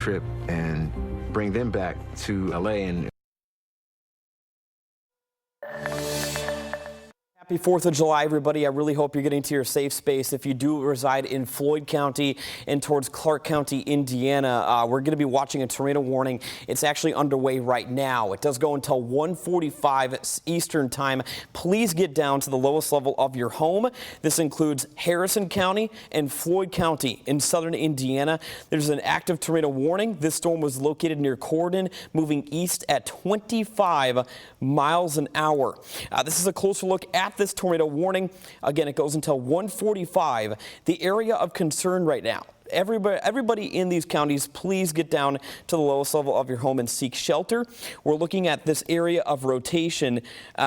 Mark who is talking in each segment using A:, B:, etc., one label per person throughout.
A: trip and bring them back to LA. And
B: Happy 4th of July, everybody. I really hope you're getting to your safe space. If you do reside in Floyd County and towards Clark County, Indiana, we're going to be watching a tornado warning. It's actually underway right now. It does go until 1:45 Eastern time. Please get down to the lowest level of your home. This includes Harrison County and Floyd County in southern Indiana. There's an active tornado warning. This storm was located near Corydon, moving east at 25 miles an hour. This is a closer look at this tornado warning. Again, it goes until 1:45. The area of concern right now. Everybody in these counties, please get down to the lowest level of your home and seek shelter. We're looking at this area of rotation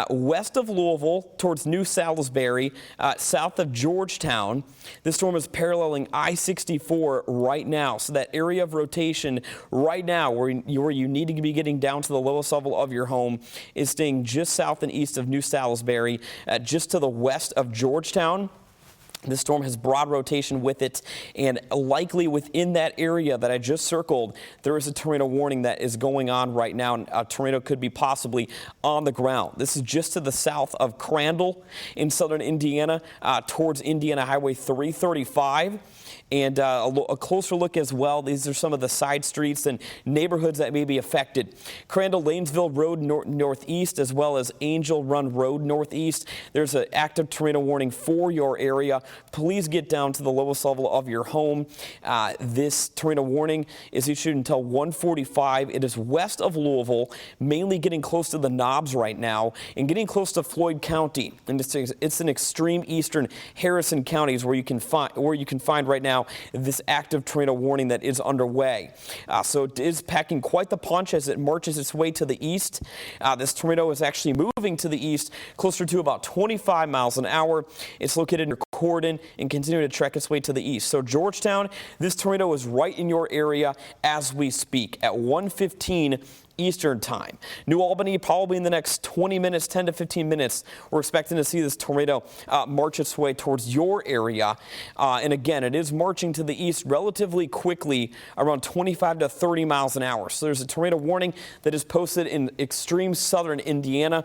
B: west of Louisville towards New Salisbury, south of Georgetown. This storm is paralleling I-64 right now. So that area of rotation right now where you need to be getting down to the lowest level of your home is staying just south and east of New Salisbury, just to the west of Georgetown. This storm has broad rotation with it, and likely within that area that I just circled, there is a tornado warning that is going on right now. A tornado could be possibly on the ground. This is just to the south of Crandall in southern Indiana, towards Indiana Highway 335. And a closer look as well. These are some of the side streets and neighborhoods that may be affected. Crandall Lanesville Road northeast, as well as Angel Run Road northeast. There's an active tornado warning for your area. Please get down to the lowest level of your home. This tornado warning is issued until 1:45. It is west of Louisville, mainly getting close to the knobs right now and getting close to Floyd County. And it's in extreme eastern Harrison counties where you can find right now this active tornado warning that is underway. So it is packing quite the punch as it marches its way to the east. This tornado is actually moving to the east closer to about 25 miles an hour. It's located near Corydon and continuing to trek its way to the east. So Georgetown, this tornado is right in your area as we speak at 1:15 Eastern time. New Albany, probably in the next 20 minutes, 10 to 15 minutes, we're expecting to see this tornado march its way towards your area. And again, it is marching to the east relatively quickly, around 25 to 30 miles an hour. So there's a tornado warning that is posted in extreme southern Indiana,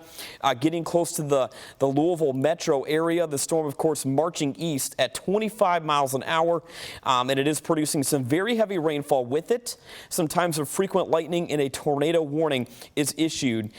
B: getting close to the Louisville metro area. The storm, of course, marching east at 25 miles an hour, and it is producing some very heavy rainfall with it. Some times of frequent lightning and a tornado warning is issued.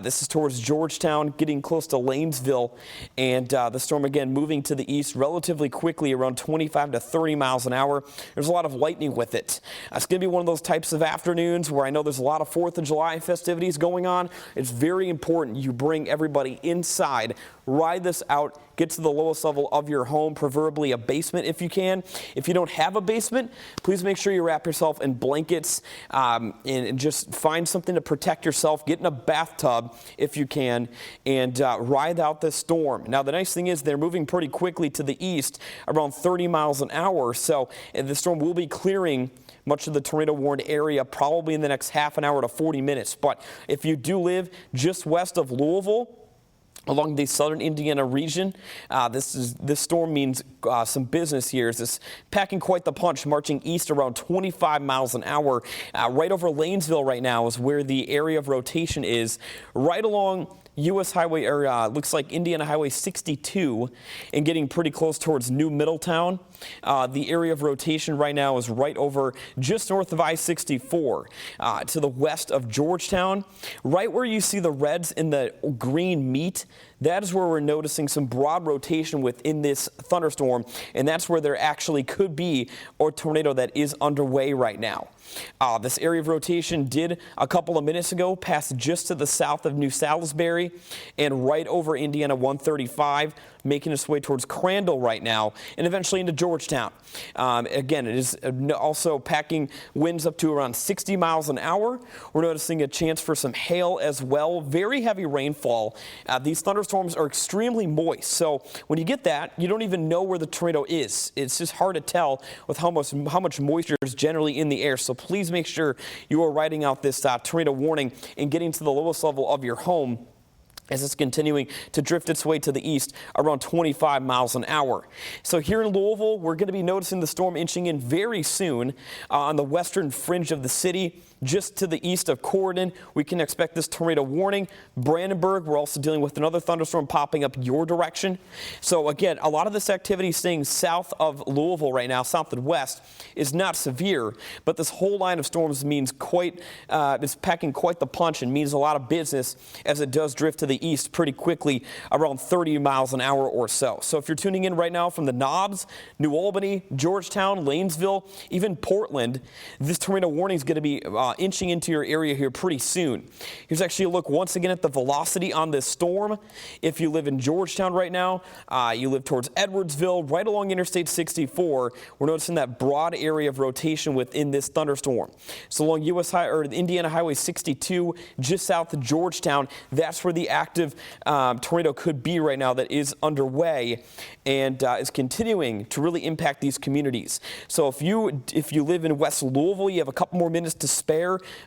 B: This is towards Georgetown, getting close to Lanesville, and the storm again moving to the east relatively quickly, around 25 to 30 miles an hour. There's a lot of lightning with it. It's going to be one of those types of afternoons where I know there's a lot of 4th of July festivities going on. It's very important you bring everybody inside, ride this out, get to the lowest level of your home, preferably a basement if you can. If you don't have a basement, please make sure you wrap yourself in blankets and just find something to protect yourself. Get in a bathtub if you can and ride out this storm. Now, the nice thing is they're moving pretty quickly to the east, around 30 miles an hour. So the storm will be clearing much of the tornado warned area probably in the next half an hour to 40 minutes. But if you do live just west of Louisville, along the southern Indiana region, this storm means some business here. It's packing quite the punch, marching east around 25 miles an hour. Right over Lanesville right now is where the area of rotation is, right along U.S. Highway area. Looks like Indiana Highway 62 and getting pretty close towards New Middletown. The area of rotation right now is right over just north of I-64 to the west of Georgetown. Right where you see the reds and the green meet, that is where we're noticing some broad rotation within this thunderstorm, and that's where there actually could be a tornado that is underway right now. This area of rotation did a couple of minutes ago pass just to the south of New Salisbury and right over Indiana 135, making its way towards Crandall right now and eventually into Georgetown. Again, it is also packing winds up to around 60 miles an hour. We're noticing a chance for some hail as well. Very heavy rainfall. These thunderstorms are extremely moist, so when you get that, you don't even know where the tornado is. It's just hard to tell with how much moisture is generally in the air. So please make sure you are writing out this tornado warning and getting to the lowest level of your home as it's continuing to drift its way to the east around 25 miles an hour. So here in Louisville, we're going to be noticing the storm inching in very soon on the western fringe of the city. Just to the east of Corydon, we can expect this tornado warning. Brandenburg, we're also dealing with another thunderstorm popping up your direction. So again, a lot of this activity staying south of Louisville right now, south and west, is not severe, but this whole line of storms means is packing quite the punch and means a lot of business as it does drift to the east pretty quickly around 30 miles an hour or so. So if you're tuning in right now from the Knobs, New Albany, Georgetown, Lanesville, even Portland, this tornado warning is going to be inching into your area here pretty soon. Here's actually a look once again at the velocity on this storm. If you live in Georgetown right now, you live towards Edwardsville, right along Interstate 64, we're noticing that broad area of rotation within this thunderstorm. So along Indiana Highway 62, just south of Georgetown, that's where the active tornado could be right now that is underway and is continuing to really impact these communities. So if you live in West Louisville, you have a couple more minutes to spare.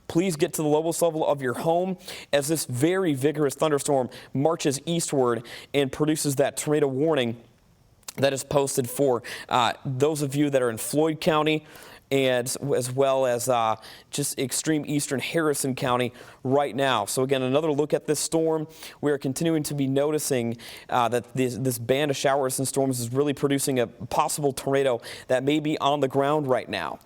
B: Please get to the lowest level of your home as this very vigorous thunderstorm marches eastward and produces that tornado warning that is posted for those of you that are in Floyd County, and as well as just extreme eastern Harrison County right now. So again, another look at this storm. We are continuing to be noticing that this band of showers and storms is really producing a possible tornado that may be on the ground right now.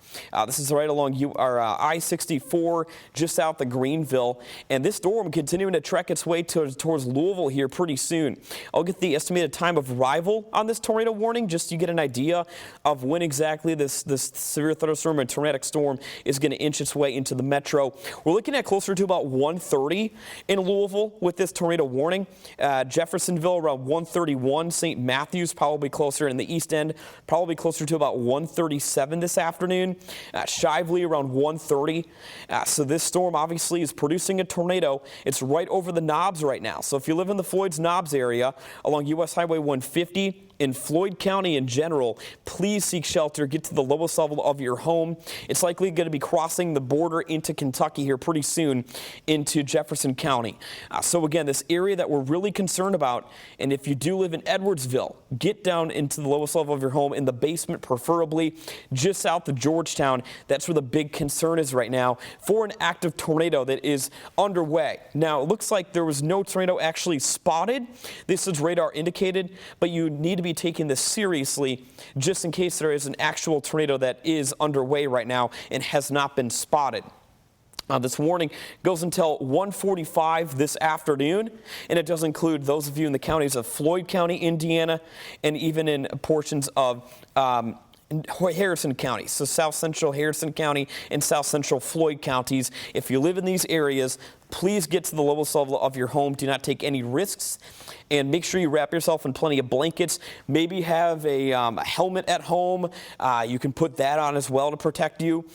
B: This is right along I-64 just south of Greenville, and this storm continuing to trek its way towards Louisville here pretty soon. I'll get the estimated time of arrival on this tornado warning just so you get an idea of when exactly this severe thunderstorm and tornadic storm is going to inch its way into the metro. We're looking at closer to about 1:30 in Louisville with this tornado warning. Jeffersonville around 1:31. St. Matthews probably closer in the east end, probably closer to about 1:37 this afternoon. Shively around 1:30. So this storm obviously is producing a tornado. It's right over the Knobs right now. So if you live in the Floyd's Knobs area along US Highway 150, in Floyd County in general, please seek shelter. Get to the lowest level of your home. It's likely going to be crossing the border into Kentucky here pretty soon into Jefferson County. So again, this area that we're really concerned about, and if you do live in Edwardsville, get down into the lowest level of your home in the basement, preferably just south of Georgetown. That's where the big concern is right now for an active tornado that is underway. Now, it looks like there was no tornado actually spotted. This is radar indicated, but you need to be taking this seriously just in case there is an actual tornado that is underway right now and has not been spotted. This warning goes until 1:45 this afternoon, and it does include those of you in the counties of Floyd County, Indiana, and even in portions of Harrison County, so South Central Harrison County and South Central Floyd counties. If you live in these areas, please get to the lowest level of your home. Do not take any risks, and make sure you wrap yourself in plenty of blankets. Maybe have a helmet at home. You can put that on as well to protect you,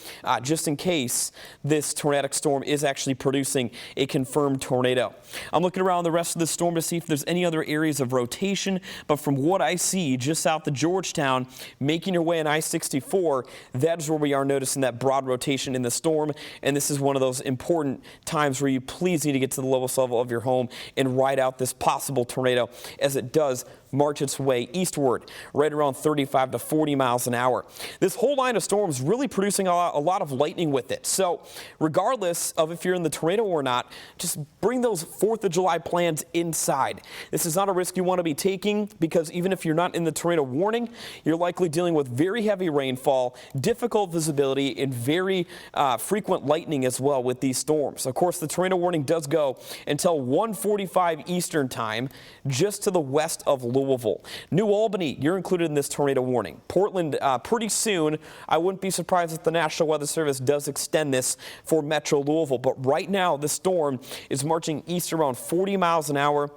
B: just in case this tornadic storm is actually producing a confirmed tornado. I'm looking around the rest of the storm to see if there's any other areas of rotation, but from what I see just south of Georgetown, making your way on I-64, that is where we are noticing that broad rotation in the storm, and this is one of those important times where you please need to get to the lowest level of your home and ride out this possible tornado as it does march its way eastward, right around 35 to 40 miles an hour. This whole line of storms really producing a lot of lightning with it. So regardless of if you're in the tornado or not, just bring those 4th of July plans inside. This is not a risk you want to be taking because even if you're not in the tornado warning, you're likely dealing with very heavy rainfall, difficult visibility, and very frequent lightning as well with these storms. Of course, the tornado warning does go until 1:45 Eastern time, just to the west of Louisville. New Albany, you're included in this tornado warning. Portland, pretty soon. I wouldn't be surprised if the National Weather Service does extend this for Metro Louisville. But right now, the storm is marching east around 40 miles an hour.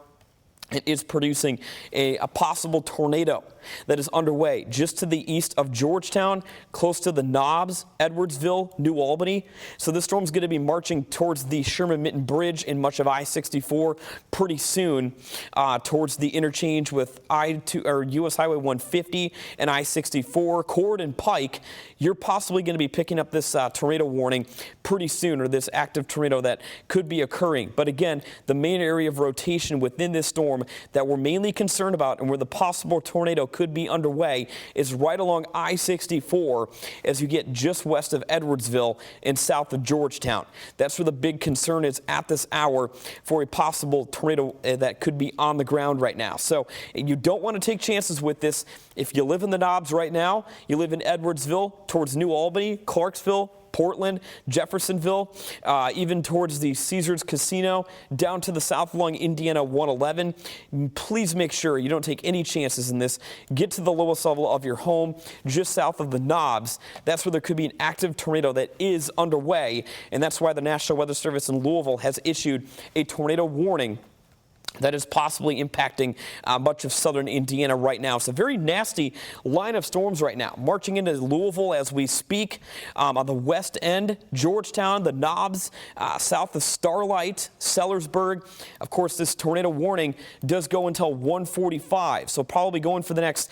B: It is producing a possible tornado that is underway just to the east of Georgetown, close to the Knobs, Edwardsville, New Albany. So this storm is going to be marching towards the Sherman-Minton Bridge and much of I-64 pretty soon, towards the interchange with US Highway 150 and I-64, Cord and Pike. You're possibly going to be picking up this tornado warning pretty soon, or this active tornado that could be occurring. But again, the main area of rotation within this storm that we're mainly concerned about and where the possible tornado could be underway is right along I-64 as you get just west of Edwardsville and south of Georgetown. That's where the big concern is at this hour for a possible tornado that could be on the ground right now. So you don't want to take chances with this. If you live in the Knobs right now, you live in Edwardsville towards New Albany, Clarksville, Portland, Jeffersonville, even towards the Caesars Casino, down to the south along Indiana 111. Please make sure you don't take any chances in this. Get to the lowest level of your home, just south of the Knobs. That's where there could be an active tornado that is underway, and that's why the National Weather Service in Louisville has issued a tornado warning that is possibly impacting much of southern Indiana right now. It's a very nasty line of storms right now, marching into Louisville as we speak. On the west end, Georgetown, the Knobs, south of Starlight, Sellersburg. Of course, this tornado warning does go until 1:45, so probably going for the next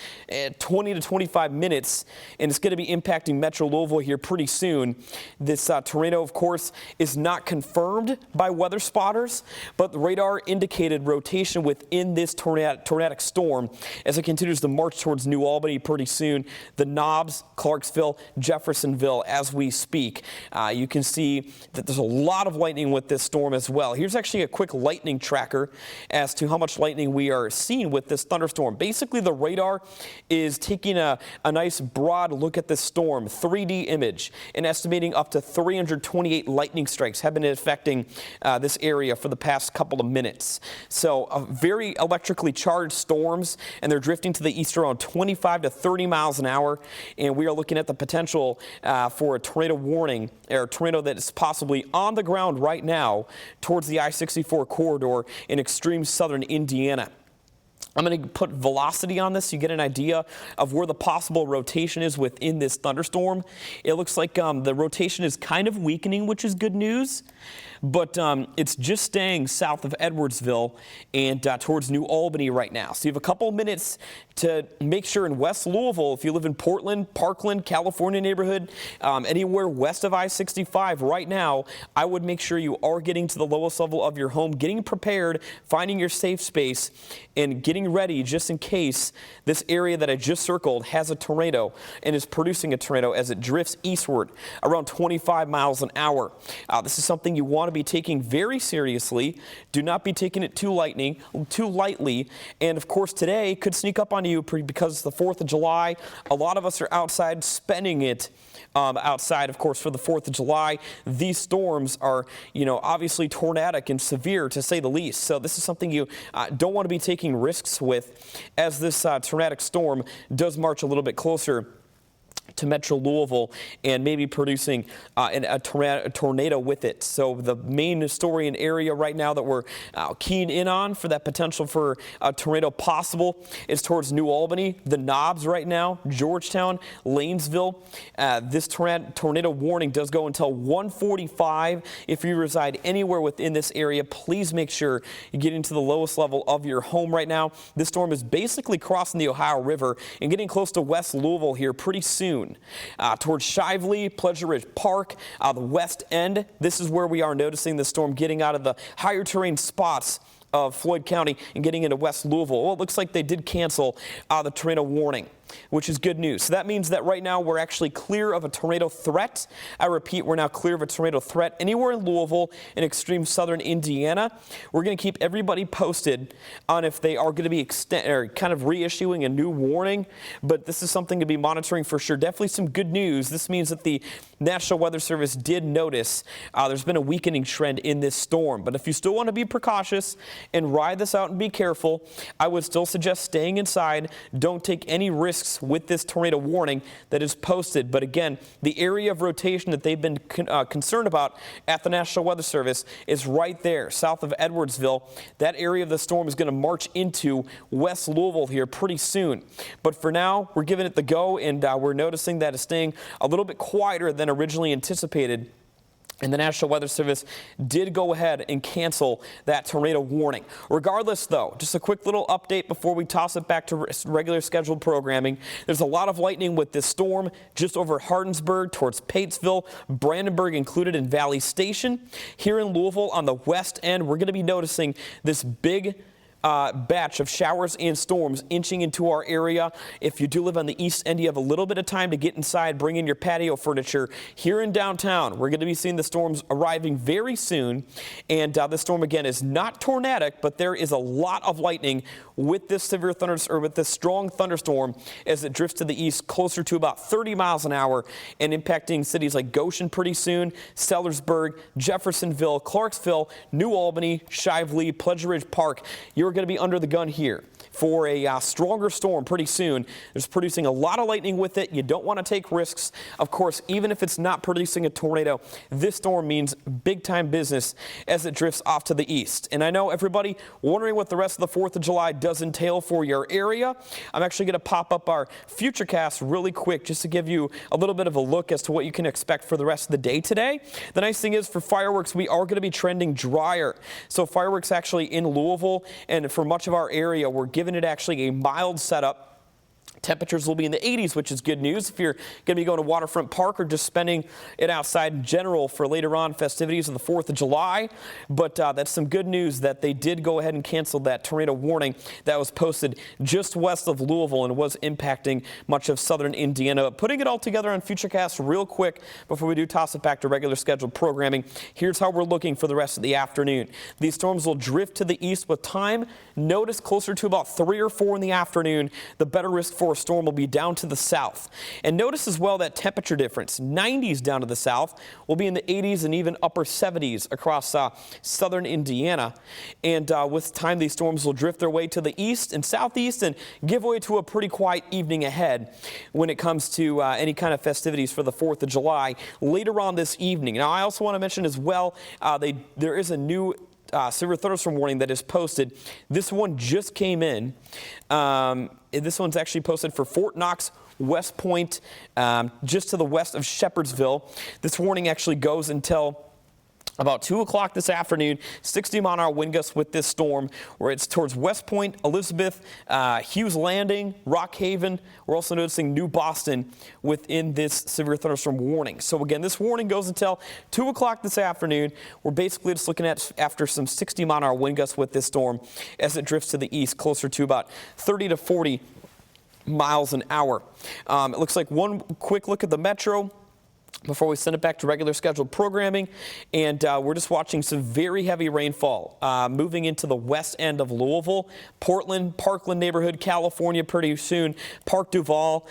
B: 20 to 25 minutes, and it's going to be impacting Metro Louisville here pretty soon. This tornado, of course, is not confirmed by weather spotters, but the radar indicated rotation within this tornadic storm as it continues to march towards New Albany pretty soon. The Knobs, Clarksville, Jeffersonville as we speak. You can see that there's a lot of lightning with this storm as well. Here's actually a quick lightning tracker as to how much lightning we are seeing with this thunderstorm. Basically, the radar is taking a nice broad look at this storm, 3D image, and estimating up to 328 lightning strikes have been affecting this area for the past couple of minutes. So very electrically charged storms, and they're drifting to the east around 25 to 30 miles an hour. And we are looking at the potential for a tornado warning, or a tornado that is possibly on the ground right now towards the I-64 corridor in extreme southern Indiana. I'm going to put velocity on this so you get an idea of where the possible rotation is within this thunderstorm. It looks like the rotation is kind of weakening, which is good news, but it's just staying south of Edwardsville and towards New Albany right now. So you have a couple minutes to make sure in West Louisville, if you live in Portland, Parkland, California neighborhood, anywhere west of I-65 right now, I would make sure you are getting to the lowest level of your home, getting prepared, finding your safe space, and getting ready just in case this area that I just circled has a tornado and is producing a tornado as it drifts eastward around 25 miles an hour. This is something you want to be taking very seriously. Do not be taking it too lightly. And of course, today could sneak up on you because it's the 4th of July. A lot of us are outside spending it outside, of course, for the 4th of July. These storms are, obviously tornadic and severe to say the least. So this is something you don't want to be taking risks with as this tornadic storm does march a little bit closer to Metro Louisville and maybe producing a tornado with it. So the main story and area right now that we're keying in on for that potential for a tornado possible is towards New Albany, the Knobs right now, Georgetown, Lanesville. This tornado warning does go until 1:45. If you reside anywhere within this area, please make sure you get into the lowest level of your home right now. This storm is basically crossing the Ohio River and getting close to West Louisville here pretty soon. Towards Shively, Pleasure Ridge Park, the west end. This is where we are noticing the storm getting out of the higher terrain spots of Floyd County and getting into West Louisville. Well, it looks like they did cancel the tornado warning, which is good news. So that means that right now we're actually clear of a tornado threat. I repeat, we're now clear of a tornado threat anywhere in Louisville and extreme southern Indiana. We're going to keep everybody posted on if they are going to be kind of reissuing a new warning, but this is something to be monitoring for sure. Definitely some good news. This means that the National Weather Service did notice there's been a weakening trend in this storm. But if you still want to be precautious and ride this out and be careful, I would still suggest staying inside. Don't take any risk risks with this tornado warning that is posted. But again, the area of rotation that they've been concerned about at the National Weather Service is right there, south of Edwardsville. That area of the storm is going to march into West Louisville here pretty soon. But for now, we're giving it the go, and we're noticing that it's staying a little bit quieter than originally anticipated. And the National Weather Service did go ahead and cancel that tornado warning. Regardless, though, just a quick little update before we toss it back to regular scheduled programming. There's a lot of lightning with this storm just over Hardinsburg towards Patesville, Brandenburg included in Valley Station. Here in Louisville on the west end, we're going to be noticing this big batch of showers and storms inching into our area. If you do live on the east end, you have a little bit of time to get inside, bring in your patio furniture. Here in downtown, we're going to be seeing the storms arriving very soon. And this storm, again, is not tornadic, but there is a lot of lightning with this severe with this strong thunderstorm as it drifts to the east closer to about 30 miles an hour and impacting cities like Goshen pretty soon, Sellersburg, Jeffersonville, Clarksville, New Albany, Shively, Pleasure Ridge Park. You're going to be under the gun here for a stronger storm pretty soon. It's producing a lot of lightning with it. You don't want to take risks. Of course, even if it's not producing a tornado, this storm means big time business as it drifts off to the east. And I know everybody wondering what the rest of the 4th of July does entail for your area. I'm actually going to pop up our Futurecast really quick just to give you a little bit of a look as to what you can expect for the rest of the day today. The nice thing is for fireworks, we are going to be trending drier. So fireworks actually in Louisville and for much of our area, we're giving it actually a mild setup. Temperatures will be in the 80s, which is good news if you're going to be going to Waterfront Park or just spending it outside in general for later on festivities of the 4th of July. But that's some good news that they did go ahead and cancel that tornado warning that was posted just west of Louisville and was impacting much of southern Indiana. But putting it all together on Futurecast real quick before we do toss it back to regular scheduled programming, here's how we're looking for the rest of the afternoon. These storms will drift to the east with time. Notice closer to about 3 or 4 in the afternoon. The better risk for a storm will be down to the south. And notice as well that temperature difference, 90s down to the south, will be in the 80s and even upper 70s across southern Indiana. And with time, these storms will drift their way to the east and southeast and give way to a pretty quiet evening ahead when it comes to any kind of festivities for the 4th of July later on this evening. Now, I also want to mention as well, there is a new severe thunderstorm warning that is posted. This one just came in. This one's actually posted for Fort Knox, West Point, just to the west of Shepherdsville. This warning actually goes until about 2 o'clock this afternoon. 60-mile-an-hour wind gusts with this storm, where it's towards West Point, Elizabeth, Hughes Landing, Rock Haven. We're also noticing New Boston within this severe thunderstorm warning. So again, this warning goes until 2 o'clock this afternoon. We're basically just looking at after some 60-mile-an-hour wind gusts with this storm as it drifts to the east, closer to about 30 to 40 miles an hour. It looks like one quick look at the metro before we send it back to regular scheduled programming, and we're just watching some very heavy rainfall moving into the west end of Louisville, Portland, Parkland neighborhood, California pretty soon, Park Duval,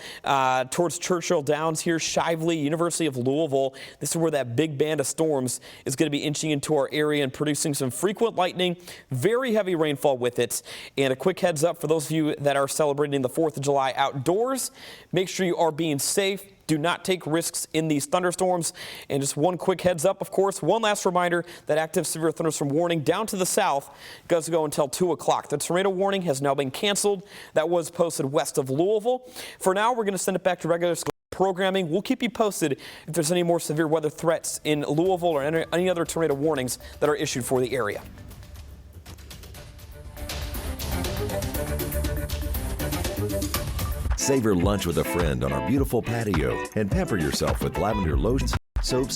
B: towards Churchill Downs here, Shively, University of Louisville. This is where that big band of storms is going to be inching into our area and producing some frequent lightning, very heavy rainfall with it. And a quick heads up for those of you that are celebrating the 4th of July outdoors, make sure you are being safe. Do not take risks in these thunderstorms. And just one quick heads up, of course, one last reminder that active severe thunderstorm warning down to the south does go until 2 o'clock. The tornado warning has now been canceled. That was posted west of Louisville. For now, we're going to send it back to regular programming. We'll keep you posted if there's any more severe weather threats in Louisville or any other tornado warnings that are issued for the area.
C: Savor lunch with a friend on our beautiful patio and pamper yourself with lavender lotions, soaps,